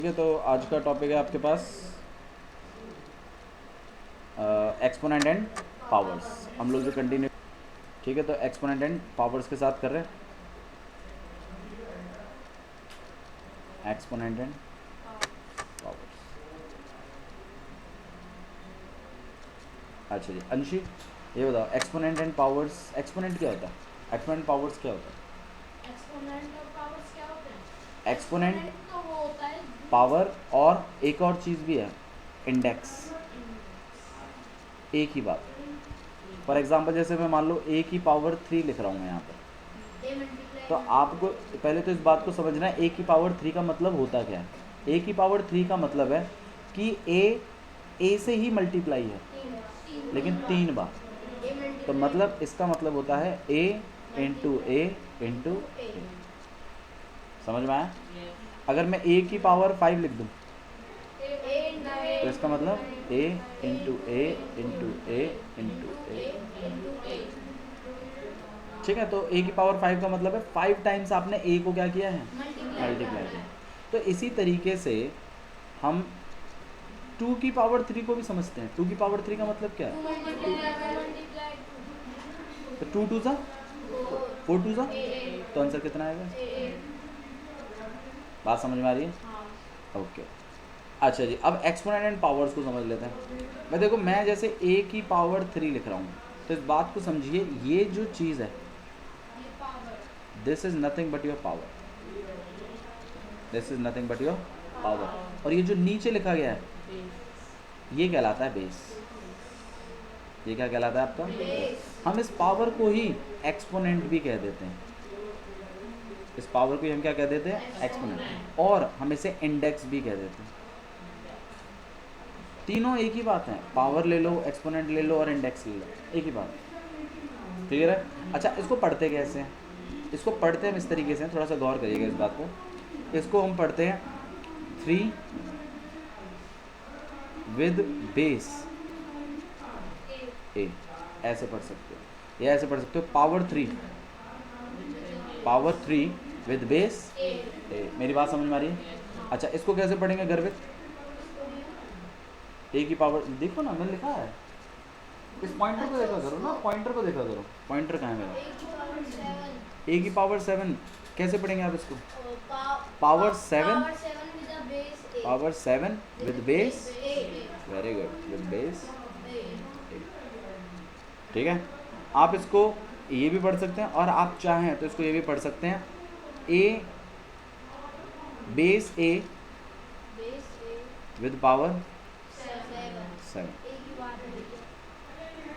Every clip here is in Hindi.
ठीक है, तो आज का टॉपिक है आपके पास एक्सपोनेंट एंड पावर्स। हम लोग जो कंटिन्यू, ठीक है, तो एक्सपोनेंट एंड पावर्स के साथ कर रहे हैं। Exponent and powers. अच्छा जी अंशी, ये बताओ एक्सपोनेंट एंड पावर्स, एक्सपोनेंट क्या होता है, एक्सपोनेंट पावर्स क्या होता है? एक्सपोनेंट और पावर्स क्या होते हैं? एक्सपोनेंट तो वो होता है पावर और एक और चीज़ भी है, इंडेक्स। इंडेक्स। एक ही बात। फॉर एग्जांपल जैसे मैं मान लो ए की पावर 3 लिख रहा हूँ मैं यहाँ पर, ए मल्टीप्लाई तो आपको पहले तो इस बात को समझना है ए की पावर 3 का मतलब होता क्या है। ए की पावर 3 का मतलब है कि ए से ही मल्टीप्लाई है, लेकिन 3 बार। ए तो मल्टीप्लाई मतलब इसका मतलब होता है ए इंटू ए इंटू ए। ए। समझ में आया? अगर मैं ए की पावर 5 लिख दूँ तो इसका मतलब ए इंटू ए इंटू ए इंटू ए। ठीक है, तो ए की पावर 5 का मतलब है 5 टाइम्स आपने ए को क्या किया है, मल्टीप्लाई किया। तो इसी तरीके से हम 2 की पावर 3 को भी समझते हैं। 2 की पावर 3 का मतलब क्या है? तो 2 टू ज़ा 4 टू ज़ा, तो आंसर कितना आएगा? बात समझ में आ रही है? ओके। अच्छा जी, अब एक्सपोनेंट एंड पावर्स को समझ लेते हैं। मैं देखो, मैं जैसे ए की पावर 3 लिख रहा हूँ, तो इस बात को समझिए, ये जो चीज़ है this is nothing but your power, this is nothing but your power. और ये जो नीचे लिखा गया है ये कहलाता है बेस। ये क्या कहलाता है आपका? हम इस पावर को ही एक्सपोनेंट भी कह देते हैं। इस पावर को ही हम क्या कह देते हैं? एक्सपोनेंट। और हम इसे इंडेक्स भी कह देते हैं। तीनों एक ही बात है, पावर ले लो, एक्सपोनेंट ले लो और इंडेक्स ले लो, एक ही बात। क्लियर है? अच्छा, इसको पढ़ते कैसे हैं? इसको पढ़ते हम इस तरीके से, थोड़ा सा गौर करिएगा इस बात को। इसको हम पढ़ते हैं 3 विद बेस ए, ऐसे पढ़ सकते हो, या ऐसे पढ़ सकते हो पावर 3 विद बेस ए। मेरी बात समझ में आ रही है? अच्छा, इसको कैसे पढ़ेंगे गर्वित? ए की पावर, देखो ना मैंने लिखा है, इस पॉइंटर को देखा करो ना, पॉइंटर को देखा करो, पॉइंटर कहाँ है मेरा? ए की पावर 7 कैसे पढ़ेंगे आप इसको? Power 7 power 7 with base, very good, with base. ठीक है, आप इसको ये भी पढ़ सकते हैं और आप चाहें तो इसको ये भी पढ़ सकते हैं, A base A with power 7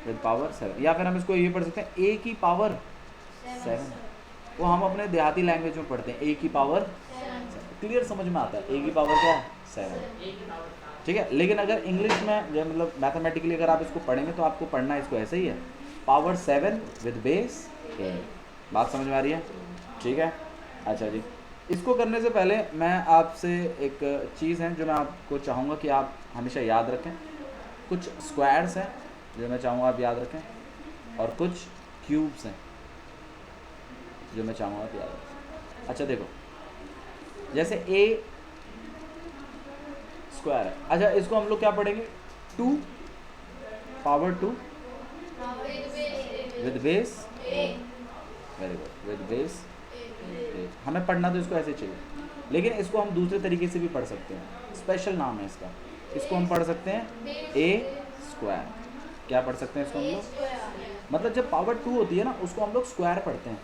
with power 7। या फिर हम इसको ये पढ़ सकते हैं ए की पावर 7। वो हम अपने देहाती लैंग्वेज में पढ़ते हैं, ए की पावर 7। क्लियर समझ में आता है? ए की पावर क्या है? 7। ठीक है, लेकिन अगर इंग्लिश में मतलब मैथमेटिकली अगर आप इसको पढ़ेंगे तो आपको पढ़ना इसको ऐसे ही है, पावर 7 विद बेस ए। बात समझ में आ रही है? ठीक है। अच्छा जी, इसको करने से पहले मैं आपसे एक चीज़ है जो मैं आपको चाहूँगा कि आप हमेशा याद रखें। कुछ स्क्वायर्स हैं जो मैं चाहूँगा आप याद रखें, और कुछ क्यूब्स हैं जो मैं चाहूँगा आप याद रखें। अच्छा देखो, जैसे ए स्क्वायर है, अच्छा इसको हम लोग क्या पढ़ेंगे? 2 power 2 with base, very good, with base A. हमें पढ़ना तो इसको ऐसे चाहिए, लेकिन इसको हम दूसरे तरीके से भी पढ़ सकते हैं, स्पेशल नाम है इसका। इसको हम पढ़ सकते हैं ए स्क्वायर। क्या पढ़ सकते हैं इसको हम लोग? मतलब जब पावर 2 होती है ना, उसको हम लोग स्क्वायर पढ़ते हैं,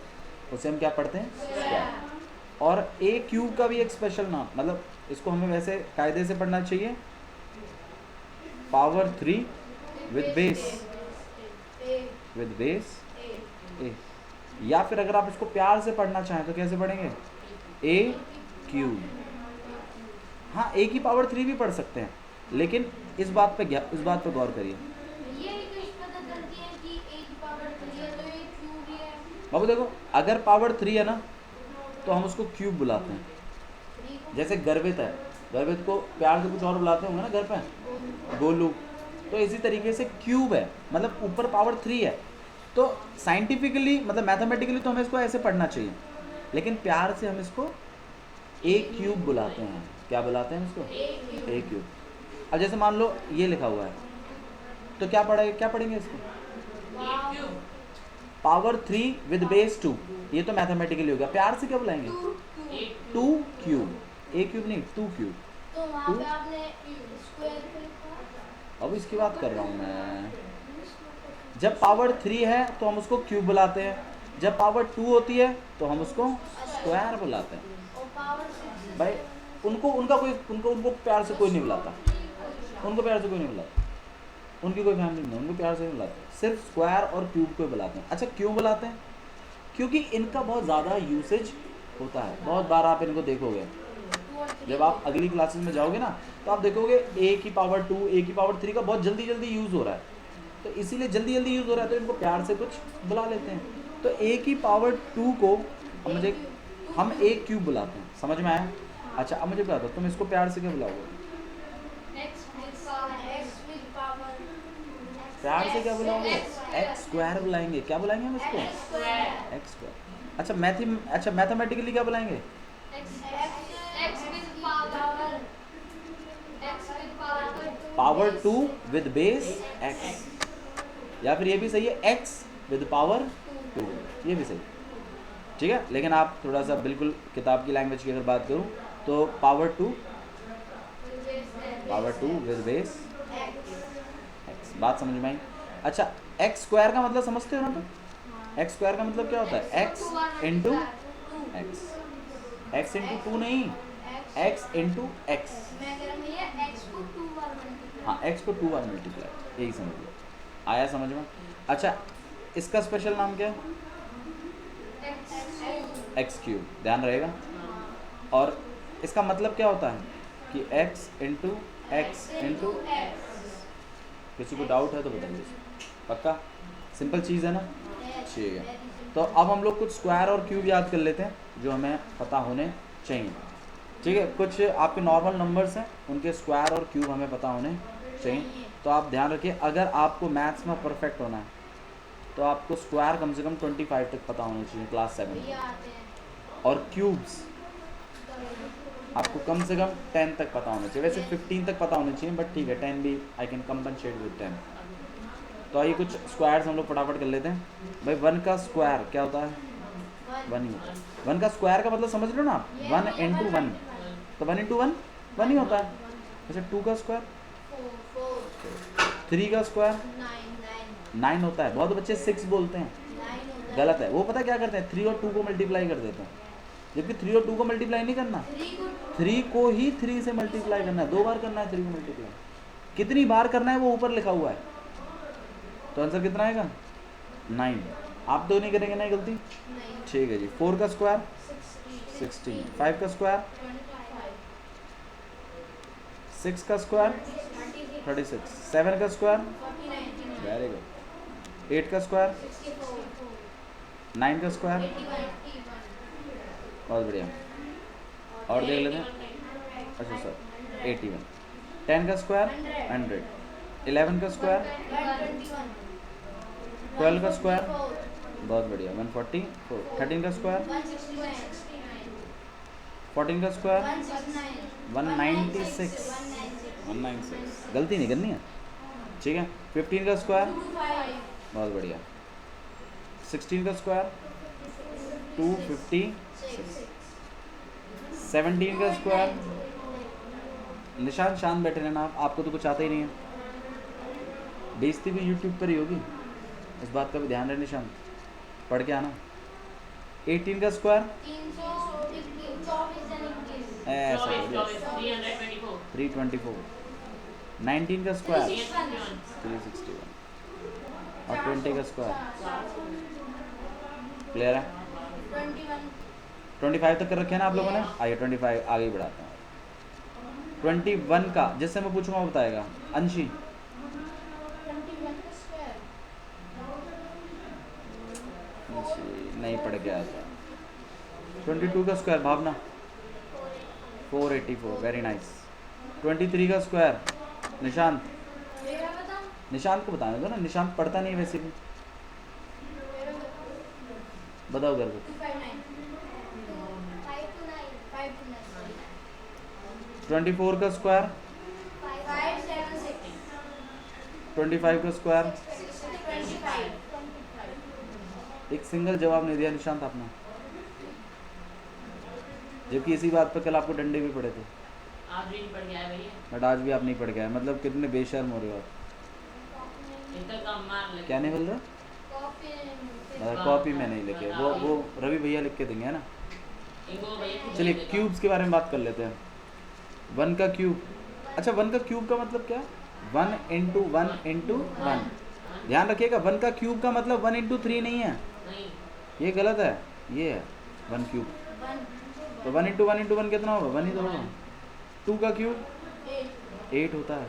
उसे हम क्या पढ़ते हैं? स्क्वायर। और ए क्यूब का भी एक स्पेशल नाम, मतलब इसको हमें वैसे कायदे से पढ़ना चाहिए, पावर 3 विद बेस ए। या फिर अगर आप इसको प्यार से पढ़ना चाहें तो कैसे पढ़ेंगे? ए क्यूब। हाँ, ए की पावर 3 भी पढ़ सकते हैं, लेकिन इस बात पे गौर करिए। बाबू देखो, अगर पावर 3 है ना तो हम उसको क्यूब बुलाते हैं। जैसे गर्वित है, गर्वित को प्यार से कुछ और बुलाते होंगे ना घर पे, गोलू। तो इसी तरीके से क्यूब है, मतलब ऊपर पावर 3 है, तो साइंटिफिकली मतलब मैथमेटिकली तो हमें इसको ऐसे पढ़ना चाहिए, लेकिन प्यार से हम इसको ए क्यूब बुलाते हैं। क्या बुलाते हैं इसको? ए क्यूब। अब जैसे मान लो ये लिखा हुआ है, तो क्या पढ़ेंगे इसको? Power 3 with base 2। ये तो मैथमेटिकली हो गया, प्यार से क्या बुलाएंगे? 2 क्यूब। ए क्यूब नहीं, 2 क्यूब। तो वहाँ पे आपने स्क्वायर पे लिखा। अब इसकी बात कर रहा हूँ मैं। जब पावर 3 है तो हम उसको क्यूब बुलाते हैं, जब पावर 2 होती है तो हम उसको स्क्वायर बुलाते हैं। और पावर 6 भाई उनको प्यार से कोई नहीं बुलाता, उनको प्यार से कोई नहीं बुलाता, उनकी कोई फैमिली नहीं, उनको प्यार से नहीं बुलाते, सिर्फ स्क्वायर और क्यूब को बुलाते हैं। अच्छा क्यों बुलाते हैं? क्योंकि इनका बहुत ज़्यादा यूसेज होता है, बहुत बार आप इनको देखोगे, जब आप अगली क्लासेस में जाओगे ना तो आप देखोगे ए की पावर 2, ए की पावर 3 का बहुत जल्दी यूज़ हो रहा है, तो इसीलिए जल्दी यूज़ हो रहा है तो इनको प्यार से कुछ बुला लेते हैं। तो ए की पावर 2 को हम ए क्यूब बुलाते हैं, समझ में आया? अच्छा अब मुझे बता दो, तुम इसको प्यार से क्या बुलाओगे? प्यार से क्या बुलाओगे? एक्स स्क्वायर बुलाएंगे। क्या बुलाएंगे हम इसको? X square. अच्छा मैथमेटिकली क्या बुलाएंगे? पावर 2 विद बेस एक्स, या फिर ये भी सही है एक्स विद पावर 2, ये भी सही, ठीक है। लेकिन आप थोड़ा सा बिल्कुल किताब की लैंग्वेज की अगर बात करूँ तो पावर 2 विद बेस एक्स, बात समझ में आई? अच्छा एक्स स्क्वायर का मतलब समझते हो ना? तो एक्स स्क्वायर का मतलब क्या होता है? X into x, x into 2 नहीं, एक्स इंटू एक्स। हाँ एक्स को 2 बार मल्टीप्लाई, यही समझ लो, आया समझ में? अच्छा इसका स्पेशल नाम क्या है? एक्स क्यूब, ध्यान रहेगा। और इसका मतलब क्या होता है कि एक्स इंटू एक्स इंटू, किसी को डाउट है तो बताइए, पक्का सिंपल चीज़ है ना? ठीक है, तो अब हम लोग कुछ स्क्वायर और क्यूब याद कर लेते हैं जो हमें पता होने चाहिए, ठीक है। कुछ आपके नॉर्मल नंबर्स हैं, उनके स्क्वायर और क्यूब हमें पता होने चाहिए। तो आप ध्यान रखिए, अगर आपको मैथ्स में परफेक्ट होना है तो आपको स्क्वायर कम से कम 25 तक पता होने चाहिए क्लास 7 में, और क्यूब्स आपको कम से कम 10 तक पता होना चाहिए। वैसे 15 तक पता होने चाहिए, बट ठीक है 10 भी आई कैन कंपनसेट विद 10। तो आइए कुछ स्क्वायर्स हम लोग फटाफट कर लेते हैं। भाई 1 का स्क्वायर क्या होता है? 1 ही होता है। 1 का स्क्वायर का मतलब समझ लो ना आप, 1 इंटू 1, तो 1 इंटू 1 1 ही होता है। अच्छा 2 का स्क्वायर, 3 का स्क्वायर 9 होता है। बहुत बच्चे 6 बोलते हैं, गलत है। वो पता क्या करते हैं, 3 और 2 को मल्टीप्लाई कर देते हैं, जबकि 3 और 2 को मल्टीप्लाई नहीं करना, 3 को ही 3 से मल्टीप्लाई करना है, 2 बार करना है 3 को मल्टीप्लाई। कितनी बार करना है वो ऊपर लिखा हुआ है, तो आंसर कितना आएगा? 9। आप तो नहीं करेंगे ना गलती? ठीक है जी। 4 का स्क्वायर 16, 5 का स्क्वायर 6 का स्क्वायर 36, 7 का स्क्वायर वेरी गुड, 8 का स्क्वायर 9 का स्क्वायर बहुत बढ़िया। और देख लेते हैं, अच्छा सर 81, 10 का स्क्वायर 100, 11 का स्क्वायर 12 का स्क्वायर बहुत बढ़िया 144, 13 का स्क्वायर 14 का स्क्वायर 196, गलती नहीं करनी है, ठीक है। 15 का स्क्वायर बहुत बढ़िया, 16 का स्क्वायर 256, 17 का स्क्वायर, निशान शांत बैठे रहना आप, आपको तो कुछ आता ही नहीं है, बेइज्जती भी यूट्यूब पर ही होगी, इस बात का भी ध्यान रहे निशान, पढ़ के आना। 18 का स्क्वायर ऐसा 324, 19 का स्क्वायर 361 और 20 का स्क्वायर क्लियर है? 25 तक कर रखे हैं ना आप लोगों ने? आइए 25 आगे ही बढ़ाते हैं। 21 का जिससे मैं पूछूंगा वो बताएगा। अंशी नहीं पढ़ के आया था। 22 का स्क्वायर भावना 484 वेरी नाइस। 23 का स्क्वायर निशांत, निशांत को बताने दो ना, निशांत पढ़ता नहीं वैसे भी, बताओ घर को। 24 का स्क्वायर, 5 7 6 25 का स्क्वायर। 25 एक सिंगल जवाब नहीं दिया निशांत आपने, जबकि इसी बात पर कल आपको डंडे भी पड़े थे। आज भी नहीं पड़ गया है भैया, बट आज भी आप नहीं पढ़ गए, मतलब कितने बेशर्म हो रहे हो आप। इतना कम मार लगे। क्या नहीं बोल रहे? कॉपी कॉपी में नहीं लिखे, वो रवि भैया लिख के देंगे, है ना। इनको भैया चलिए क्यूब्स के बारे में बात कर लेते हैं। 1 का क्यूब, अच्छा 1 का क्यूब का मतलब क्या? 1 इंटू 1 इंटू 1। ध्यान रखिएगा 1 का क्यूब का मतलब 1 इंटू 3 नहीं है, नहीं, ये गलत है, ये है 1 क्यूब। तो 1 इंटू 1 कितना होगा? 1 ही तो होगा। 2 का क्यूब 8 होता है।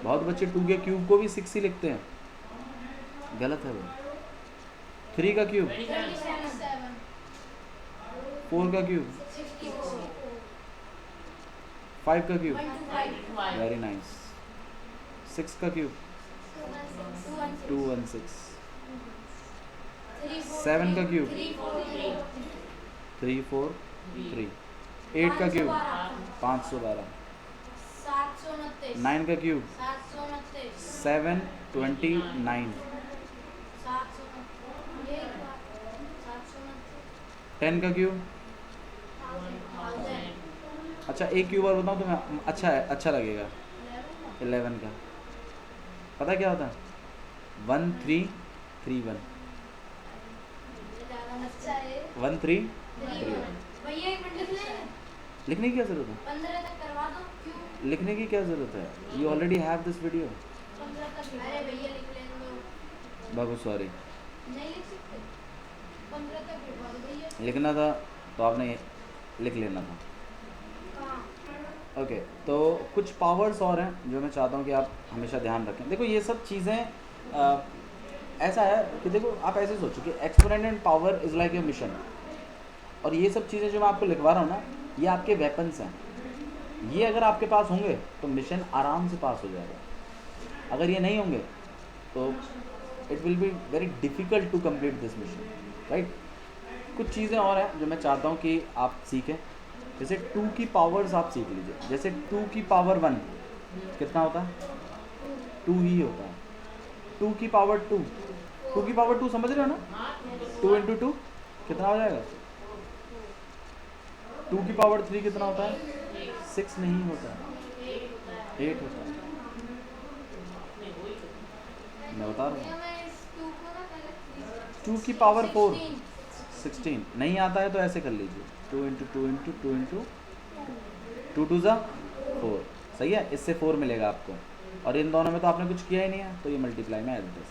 बहुत बच्चे 2 के क्यूब को भी 6 ही लिखते हैं, गलत है वो। 3 का क्यूब 27 4 का क्यूब 64 5 का क्यूब 125 वेरी नाइस। 6 का क्यूब 216। 7 का क्यूब 343। 8 का क्यूब 512। 729 9 का क्यूब 729 729। 10 का क्यूब, अच्छा एक क्यूब और बताऊँ तुम्हें, अच्छा है, अच्छा लगेगा। 11 का पता क्या होता है? 1331। 1331 भैया एक मिनट लिख लें, लिखने की क्या जरूरत है? 15 तक करवा दो। क्यों लिखने की क्या जरूरत है? You already have this video. 15 तक? अरे भैया लिख लें दो। बाबू सॉरी, नहीं लिख सकते? 15 तक लिखवा दो भैया। लिखना था तो आपने लिख लेना था। हाँ ओके तो कुछ पावर्स और हैं जो मैं चाहता हूँ कि आप हमेशा ध्यान रखें। देखो ये सब चीज़ें ऐसा है कि देखो आप ऐसे सोचो कि exponent and power is like a mission, और ये सब चीज़ें जो मैं आपको लिखवा रहा हूँ ना, ये आपके वेपन्स हैं। ये अगर आपके पास होंगे तो मिशन आराम से पास हो जाएगा, अगर ये नहीं होंगे तो it will be very difficult to complete this mission, right. कुछ चीज़ें और हैं जो मैं चाहता हूँ कि आप सीखें, जैसे 2 की पावर्स आप सीख लीजिए। जैसे 2 की पावर 1 कितना होता है? 2 ही होता है। 2 की पावर 2 की पावर 2 समझ रहे हो ना? 2 इंटू 2 कितना हो जाएगा? 2 की पावर 3 कितना होता है? 6 नहीं होता है, 8 होता है। मैं बता रहा हूँ। मैं इस 2 को ना पहले 2 की पावर 4 16 16 नहीं आता है तो ऐसे कर लीजिए, 2 इंटू 2 इंटू 2 इंटू 2 2 ज़ा 4, सही है। इससे 4 मिलेगा आपको, और इन दोनों में तो आपने कुछ किया ही नहीं है तो ये मल्टीप्लाई में एड 10,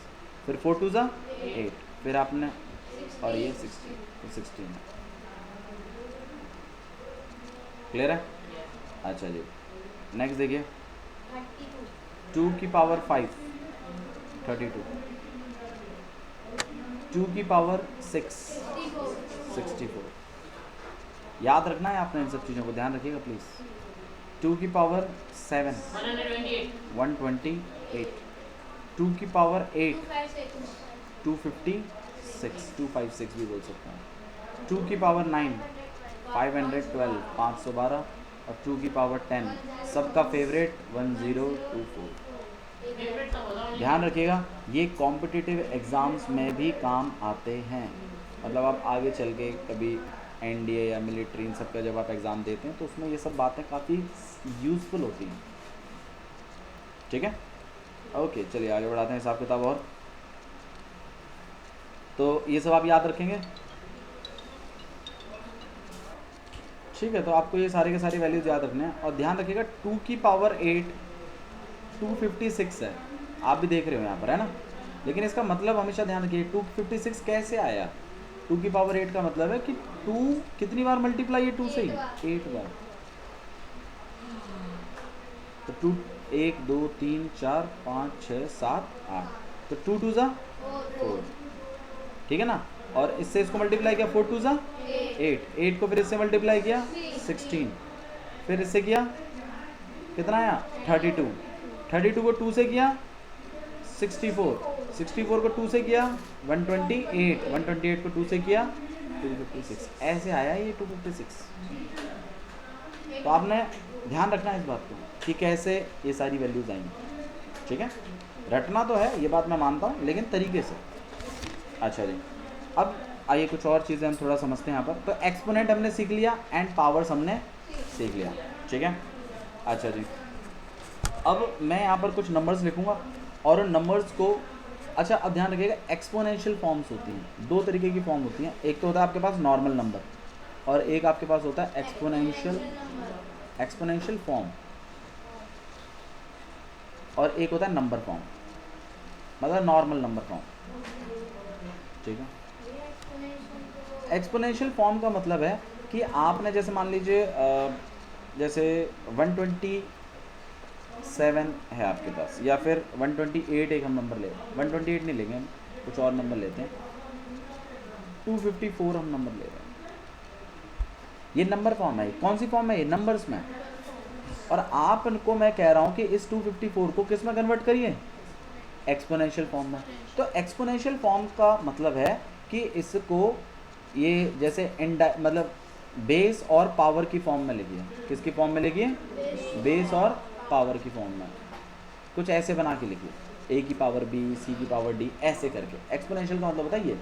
फिर 4 2 ज़ा 8, फिर आपने और ये 16 तो 16 क्लियर है? अच्छा जी नेक्स्ट देखिए, 32 2 की पावर 5 32, 2 की पावर 6 64। याद रखना है आपने इन सब चीज़ों को, ध्यान रखिएगा प्लीज़। 2 की पावर 7 128, 2 की पावर 8 256 256 भी बोल सकते हैं। 2 की पावर 9 512 512, और 2 की पावर 10 सबका फेवरेट 1024। ध्यान रखिएगा ये कॉम्पिटिटिव एग्ज़ाम्स में भी काम आते हैं, मतलब आप आगे चल के कभी एनडीए या मिलिट्री इन सब का जब आप एग्ज़ाम देते हैं तो उसमें ये सब बातें काफ़ी यूज़फुल होती हैं, ठीक है। ओके चलिए आगे बढ़ाते हैं हिसाब किताब और। तो ये सब आप याद रखेंगे, ठीक है। तो आपको ये सारे के सारे वैल्यूज़ याद रखने हैं, और ध्यान रखिएगा 2 की पावर 8 256 है, आप भी देख रहे हो यहाँ पर, है ना। लेकिन इसका मतलब हमेशा ध्यान रखिए 256 कैसे आया। 2 की पावर 8 का मतलब है कि 2 कितनी बार मल्टीप्लाई है 2 से ही? 8 बार। तो 2 1 2 3 4 5 6 7 8, तो 2 2 ज़ा 4, ठीक है ना। और इससे इसको मल्टीप्लाई किया 4 2 ज़ा 8 को फिर इससे मल्टीप्लाई किया 16, फिर इससे किया कितना आया 32 को 2 से किया 64 को 2 से किया 128 को 2 से किया 256, ऐसे आया ये 256। तो आपने ध्यान रखना इस बात को कि कैसे ये सारी वैल्यूज आएंगी, ठीक है। रटना तो है, ये बात मैं मानता हूँ, लेकिन तरीके से। अच्छा जी, अब आइए कुछ और चीज़ें हम थोड़ा समझते हैं यहाँ पर। तो एक्सपोनेंट हमने सीख लिया एंड पावर्स हमने सीख लिया, ठीक है। अच्छा जी, अब मैं यहाँ पर कुछ नंबर्स लिखूँगा और उन नंबर्स को, अच्छा अब ध्यान रखिएगा, एक्सपोनेंशियल फॉर्म्स होती हैं, दो तरीके की फॉर्म होती हैं। एक तो होता है आपके पास नॉर्मल नंबर और एक आपके पास होता है एक्सपोनेंशियल फॉर्म, और एक होता है नंबर फॉर्म, मतलब नॉर्मल नंबर फॉर्म, ठीक है। एक्सपोनेंशियल फॉर्म का मतलब है कि आपने जैसे मान लीजिए जैसे 127 है आपके पास, या फिर 128 एक हम नंबर ले, 128 नहीं लेंगे हम, कुछ और नंबर लेते हैं, 254 हम नंबर ले रहे हैं। ये नंबर फॉर्म है। कौन सी फॉर्म है ये? नंबर्स में। और आपको मैं कह रहा हूँ कि इस 254 को किस में कन्वर्ट करिए? एक्सपोनेंशियल फॉर्म में। तो एक्सपोनेंशियल फॉर्म का मतलब है कि इसको ये जैसे मतलब बेस और पावर की फॉर्म में लिखिए। किसकी फॉर्म में लिखिए? बेस और पावर की फॉर्म में। कुछ ऐसे बना के लिखिए, a की पावर b, c की पावर d, ऐसे करके। एक्सपोनेंशियल का मतलब बताइए।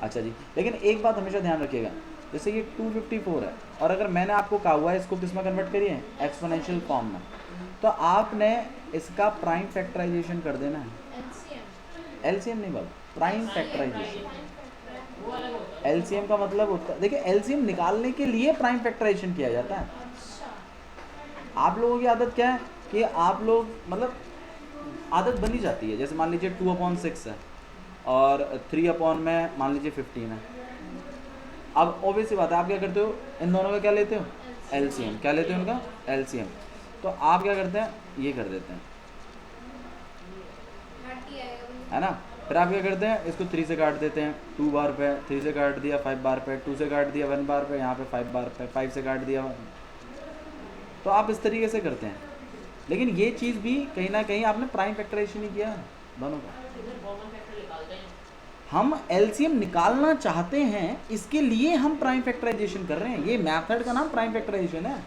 अच्छा जी, लेकिन एक बात हमेशा ध्यान रखिएगा, जैसे ये 254 है और अगर मैंने आपको कहा हुआ है इसको किस में कन्वर्ट करिए? एक्सपोनेंशियल फॉर्म में, तो आपने इसका प्राइम फैक्टराइजेशन कर देना है। एलसीएम नहीं बाबू, प्राइम फैक्टराइजेशन। एलसीएम का मतलब होता है, देखिए एलसीएम निकालने के लिए प्राइम फैक्टराइजेशन किया जाता है। आप लोगों की आदत क्या है कि आप लोग मतलब आदत बनी जाती है, जैसे मान लीजिए 2/6 है और 3 में मान लीजिए 15 है। अब ऑब्वियस सी बात है, आप क्या करते हो? इन दोनों का क्या लेते हो? एलसीएम। क्या लेते हो उनका? एलसीएम। तो आप क्या करते हैं? ये कर देते हैं, है ना। फिर आप क्या करते हैं? इसको 3 से काट देते हैं, 2 बार पे, 3 से काट दिया 5 बार पे, 2 से काट दिया 1 बार पे, यहाँ पे 5 बार पे, 5 से काट दिया 1। तो आप इस तरीके से करते हैं, लेकिन ये चीज़ भी कहीं ना कहीं आपने प्राइम फैक्टराइजेशन ही किया है दोनों का। हम एलसीएम निकालना चाहते हैं, इसके लिए हम प्राइम फैक्टराइजेशन कर रहे हैं। ये मेथड का नाम प्राइम फैक्टराइजेशन है।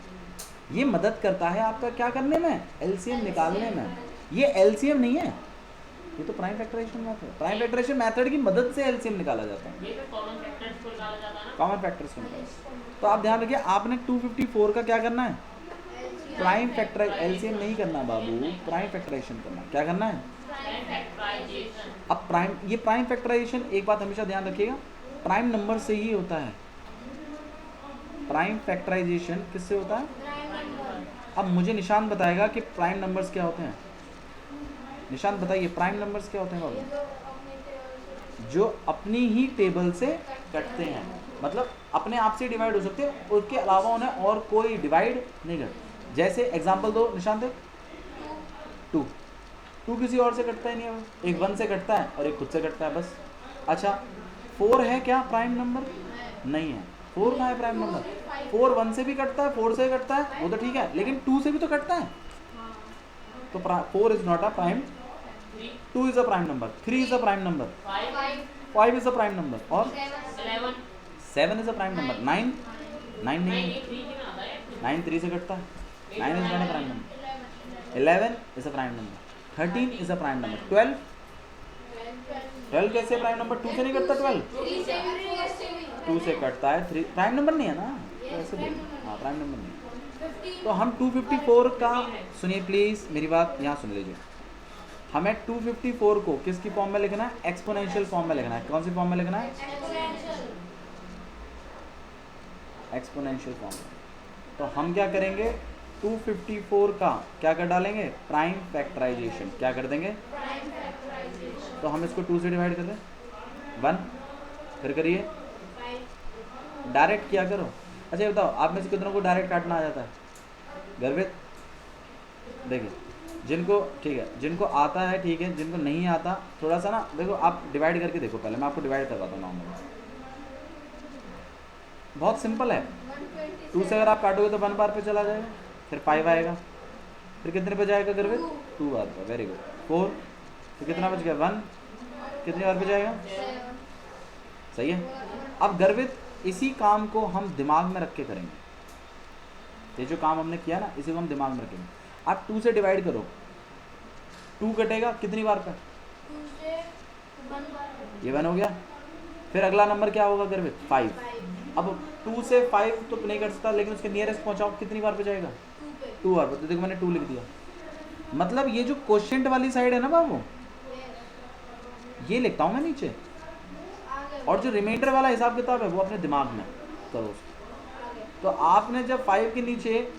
ये मदद करता है आपका क्या करने में? एलसीएम निकालने में। ये एलसीएम नहीं है, ये तो prime factorization method. Prime factorization method की मदद से एलसीएम निकाला जाता है। ये तो कॉमन फैक्टर्स को निकाला जाता है ना। कॉमन फैक्टर्स को निकाला। तो आप ध्यान रखिए, आपने 254 का क्या करना है? प्राइम फैक्टराइज, एलसीएम नहीं करना बाबू, प्राइम फैक्टराइजेशन करना। क्या करना है? अब प्राइम, ये प्राइम फैक्टराइजेशन एक बात हमेशा ध्यान रखिएगा, प्राइम नंबर से ही होता है। प्राइम फैक्टराइजेशन किससे होता है? अब मुझे निशान बताएगा कि प्राइम नंबर्स क्या होते हैं। निशान बताइए, प्राइम नंबर्स क्या होते हैं बाबू? जो अपनी ही टेबल से कटते हैं, मतलब अपने आप से डिवाइड हो सकते हैं, उसके अलावा उन्हें और कोई डिवाइड नहीं करता। जैसे एग्जांपल दो निशान दे। 2 किसी और से कटता ही नहीं है, एक 1 से कटता है और एक खुद से कटता है, बस। अच्छा 4 है क्या प्राइम नंबर? नहीं है। 4 कहाँ है प्राइम नंबर? 4 1 से भी कटता है, 4 से कटता है, वो तो ठीक है, लेकिन 2 से भी तो कटता है। तो 4 is not a prime, 2 is a prime number, 3 is a prime number, 5 is a prime number, और 7 इज अ प्राइम नंबर। 9 नहीं है, 9 3 से कटता है, 9 is not a prime number. 11 is a prime number, 13 is a prime number, 12 कैसे प्राइम नंबर? 2 से नहीं कटता 12, 2 से कटता है, 3 प्राइम नंबर नहीं है ना, तो ऐसे बोलिए। हाँ प्राइम नंबर नहीं है। तो हम 254 का, सुनिए प्लीज़ मेरी बात यहाँ सुन लीजिए, हमें 254 को किसकी फॉर्म में लिखना है? एक्सपोनेंशियल फॉर्म में लिखना है। कौन सी फॉर्म में लिखना है? एक्सपोनेंशियल फॉर्म में। तो हम क्या करेंगे? 254 का क्या कर डालेंगे? Prime factorization. क्या कर देंगे? तो हम इसको 2 से डिवाइड कर दें, 1, फिर करिए, डायरेक्ट किया करो। अच्छा ये बताओ, आप में से कितनों को डायरेक्ट काटना आ जाता है? गर्वित, देखिए जिनको ठीक है, जिनको आता है ठीक है, जिनको नहीं आता थोड़ा सा ना देखो, आप डिवाइड करके देखो। पहले मैं आपको डिवाइड करवाता हूँ नॉर्मल, बहुत सिंपल है। 2 से अगर आप काटोगे तो 1 बार पे चला जाएगा, फिर 5 आएगा, फिर कितने पे जाएगा गर्वित? 2 बार पे। Very good. 4, तो कितना बच गया? 1, कितनी बार पे जाएगा? सही है। अब गर्वित इसी काम को हम दिमाग में रख के करेंगे। ये जो काम हमने किया ना इसी को हम दिमाग में रखेंगे। आप 2 से डिवाइड करो, 2 कटेगा कितनी बार का? 2 से 1 बार। ये 1 हो गया। फिर अगला नंबर क्या होगा गर्वित? 5। 5 अब 2 से 5 तो नहीं कर सकता, लेकिन उसके नियरेस्ट पहुंचाओ कितनी बार पे जाएगा? 2 पे। 2 बार पे। तो देखो मैंने 2 लिख दिया। मतलब ये जो क्वोशिएंट वाली साइड है ना बाबू, ये लिखता हूँ मैं नीचे, आगे और जो रिमाइंडर वाला हिसाब किताब है वो अपने दिमाग में करो उसको। आगे। तो आपने जब 5 के नीचे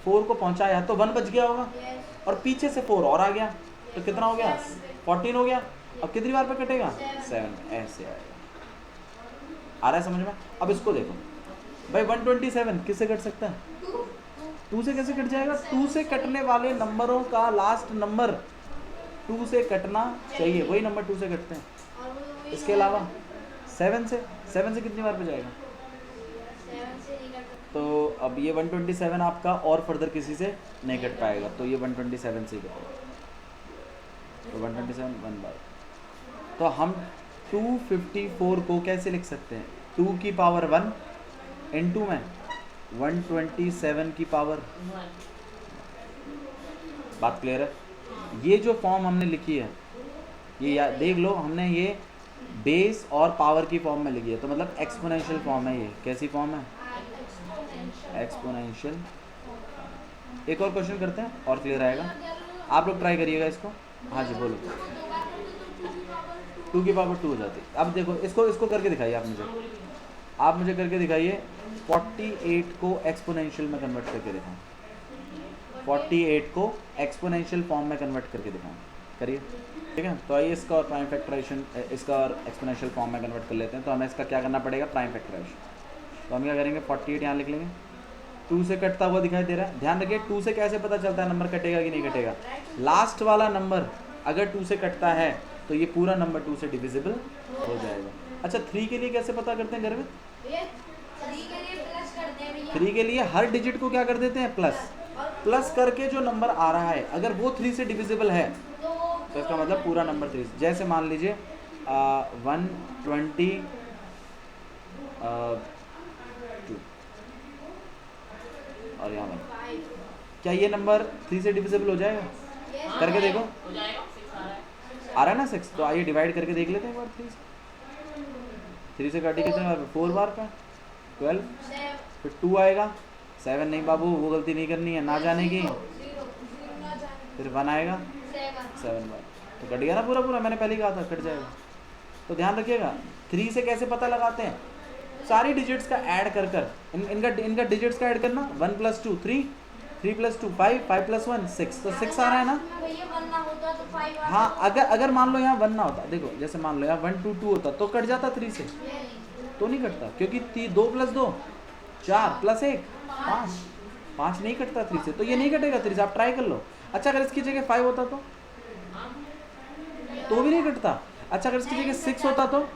4 को पहुंचाया तो 1 बच गया होगा, यस। और पीछे से 4 और आ गया, तो कितना हो गया? 14 हो गया। अब कितनी बार पे कटेगा? 7। ऐसे आएगा। आ रहा है समझ में? अब इसको देखो भाई, 127 किससे कट सकता है? 2 से कैसे कट जाएगा? 2 से कटने वाले नंबरों का लास्ट नंबर 2 से कटना चाहिए, वही नंबर 2 से कटते हैं। और वो इसके अलावा 7 से कितनी बार पे जाएगा? 7 से नहीं कट। तो अब ये 127 आपका और फर्दर किसी से नहीं कट पाएगा, तो ये 127 से ही कटेगा। तो 127 1 बार। तो हम 254 को कैसे लिख सकते हैं? 2 की पावर 1 इनटू में 127 की पावर। बात क्लियर है? ये जो फॉर्म हमने लिखी है, ये देख लो, हमने ये बेस और पावर की फॉर्म में लिखी है, तो मतलब एक्सपोनेंशियल फॉर्म है। ये कैसी फॉर्म है? एक्सपोनेंशियल। एक और क्वेश्चन करते हैं और क्लियर आएगा। आप लोग ट्राई करिएगा इसको। हाँ जी बोलो। 2 की पावर 2 हो जाती है। अब देखो इसको करके दिखाइए आप मुझे करके दिखाइए। 48 को एक्सपोनेंशियल में कन्वर्ट करके दिखाएं। 48 को एक्सपोनेंशियल फॉर्म में कन्वर्ट करके दिखाएं। करिए, ठीक है। तो आइए इसका और प्राइम फैक्टराइजेशन, इसका और एक्सपोनेंशियल फॉर्म में कन्वर्ट कर लेते हैं। तो हमें इसका क्या करना पड़ेगा? Prime factorization. तो हम क्या करेंगे? 48 यहाँ लिख लेंगे। 2 से कटता हुआ दिखाई दे रहा है। ध्यान रखिए 2 से कैसे पता चलता है नंबर कटेगा कि नहीं कटेगा? लास्ट वाला नंबर अगर 2 से कटता है तो ये पूरा नंबर 2 से डिविजिबल हो जाएगा। अच्छा 3 के लिए कैसे पता करते हैं गर्वित? भैया 3 के लिए प्लस करते हैं भैया। 3 के लिए हर डिजिट को क्या कर देते हैं? प्लस। प्लस करके जो नंबर आ रहा है अगर वो 3 से डिविजिबल है तो इसका मतलब पूरा नंबर 3। जैसे मान लीजिए 122 और यहाँ 1, क्या ये नंबर 3 से डिविजिबल हो जाएगा? करके देखो। हो जाएगा 6 आ रहा है। आ रहा है ना 6? तो आइए डिवाइड करके देख लेते हैं एक बार। 3 से काटी कितने बार? 4 बार का 12। फिर 2 आएगा। 7 नहीं बाबू, वो गलती नहीं करनी है, ना जाने की। फिर 1 आएगा 7 बार, तो कट गया ना पूरा। मैंने पहले ही कहा था कट जाएगा। तो ध्यान रखिएगा 3 से कैसे पता लगाते हैं? सारी डिजिट्स का ऐड कर इनका डिजिट्स का ऐड करना। 1 + 2 3, 3 + 2 5, 5 + 1 6, तो 6 आ रहा है ना? भैया 1 ना होता तो 5 आता। हाँ, अगर मान लो यहाँ 1 ना होता, देखो जैसे मान लो यहाँ 1 2 2 होता तो कट जाता 3 से, तो नहीं कटता, क्योंकि 2 + 2 4 + 1 5, 5 नहीं कटता 3 से, तो ये नहीं कटेगा 3 से। आप ट्राई कर लो। अच्छा अगर इसकी जगह 5 होता तो भी नहीं कटता। अच्छा अगर इसकी जगह 6 होता तो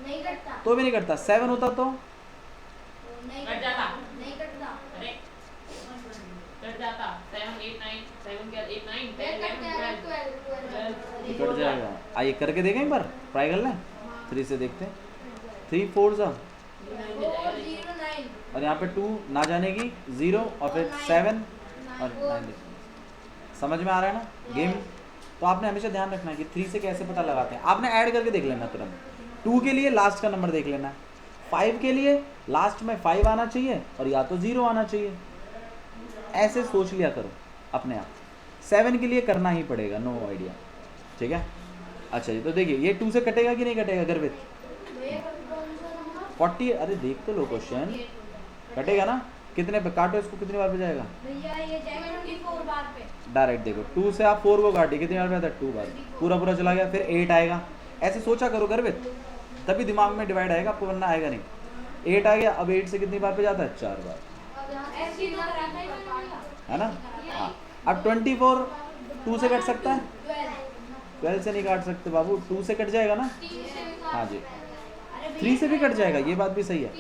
नहीं कटता। भी नहीं कटता। 7 होता तो नहीं कट जाता। नहीं कटता। अरे कट जाता। 7 8 9 7 क्या 8 9 10 11 12 कट जाएगा। आइए करके देखें एक बार, ट्राई कर लें। 3 से देखते हैं। 3 4 सा 409 और यहाँ पे 2 ना जाने की 0 और फिर 7 और 9। समझ में आ रहा है ना गेम? तो आपने हमेशा ध्यान रखना है कि 3 से कैसे पता लगाते हैं। आपने ऐड करके देख लेना तुरंत। 2 के लिए लास्ट का नंबर देख लेना है। 5 के लिए लास्ट में 5 आना चाहिए और या तो 0 आना चाहिए। ऐसे सोच लिया करो अपने आप। 7 के लिए करना ही पड़ेगा, नो आइडिया। ठीक है। अच्छा जी, तो देखिए ये 2 से कटेगा कि नहीं कटेगा गर्वित? 40। अरे देख तो लो क्वेश्चन, कटेगा ना? कितने पे काटो इसको, कितनी बार पे जाएगा? भैया ये जाएगा 24 बार पे। डायरेक्ट देखो 2 से आप 4 को काटिए, कितनी बार पे आता है? 2 बार। पूरा चला गया। फिर 8 आएगा। ऐसे सोचा करो गर्वित, तभी दिमाग में डिवाइड आएगा, आपको वरना आएगा नहीं। 8 आ गया। अब 8 से कितनी बार पे जाता है? 4 बार, ऐसे ना रहता है है ना? हाँ। अब 24 2 से कट सकता है? 12 से नहीं काट सकते बाबू, 2 से कट जाएगा ना? हाँ जी। 3 से भी कट जाएगा, ये बात भी सही है।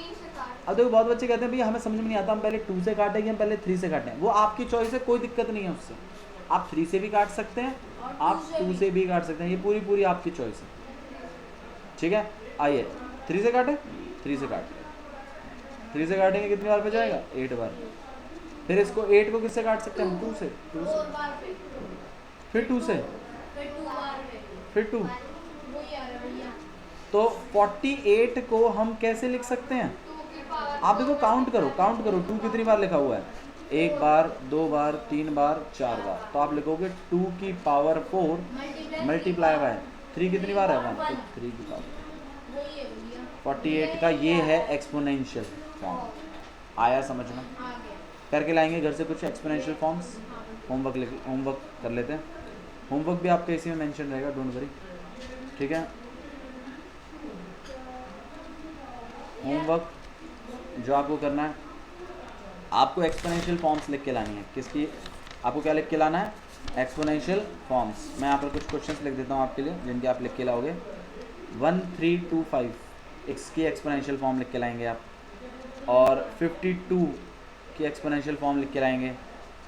अब देखो बहुत बच्चे कहते हैं भैया हमें समझ में नहीं आता, हम पहले 2 से काटें कि हम पहले 3 से काटें। वो आपकी चॉइस है, कोई दिक्कत नहीं है उससे। आप 3 से भी काट सकते हैं, आप 2 से भी काट सकते हैं, ये पूरी आपकी चॉइस है। ठीक है। आइए 3 से काटें, 3 से काट। 3 से काटेंगे कितनी बार पे जाएगा? 8 बार। फिर इसको 8 को किससे काट सकते हैं हम? 2 से। 2 से, 4 बार पे, फिर 2 से, फिर 2 बार पे, फिर 2। वही आ रहा है भैया। तो 48 को हम कैसे लिख सकते हैं? 2 की पावर आप देखो, काउंट करो, काउंट करो, 2 कितनी बार लिखा हुआ है? 1 बार, 2 बार, 3 बार, 4 बार। तो आप लिखोगे 2 की पावर 4 मल्टीप्लाई बाय 3 कितनी बार है? 1। 3 की पावर वही है भैया। 48 का ये है एक्सपोनेंशियल फॉर्म। आया समझ में? आ गया। करके लाएंगे घर से कुछ एक्सपोनेंशियल फॉर्म्स। होमवर्क कर लेते हैं। होमवर्क भी आपके इसी में मेंशन रहेगा, डोंट वरी, ठीक है? होमवर्क जो आपको करना है, आपको एक्सपोनेंशियल फॉर्म्स लिख के लानी है। किसकी? आपको क्या लिख के लाना है? Exponential forms. मैं यहाँ पर कुछ क्वेश्चंस लिख देता हूँ आपके लिए, जिनके आप लिख के लाओगे। 1325 इसकी एक्सपोनेंशियल फॉर्म लिख के लाएंगे आप, और 52 की एक्सपोनेंशियल फॉर्म लिख के लाएंगे,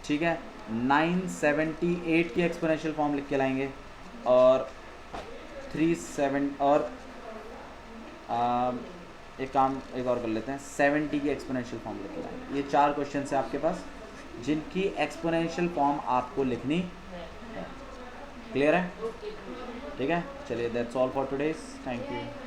ठीक है? 978 की एक्सपोनेंशियल फॉर्म लिख के लाएंगे, और 37 और एक और कर लेते हैं, 70 की एक्सपोनेंशियल फॉर्म लिख के लाएंगे। ये 4 क्वेश्चन है आपके पास, जिनकी एक्सपोनेंशियल फॉर्म आपको लिखनी है। क्लियर है? ठीक है, चलिए, that's all for today. Thank you.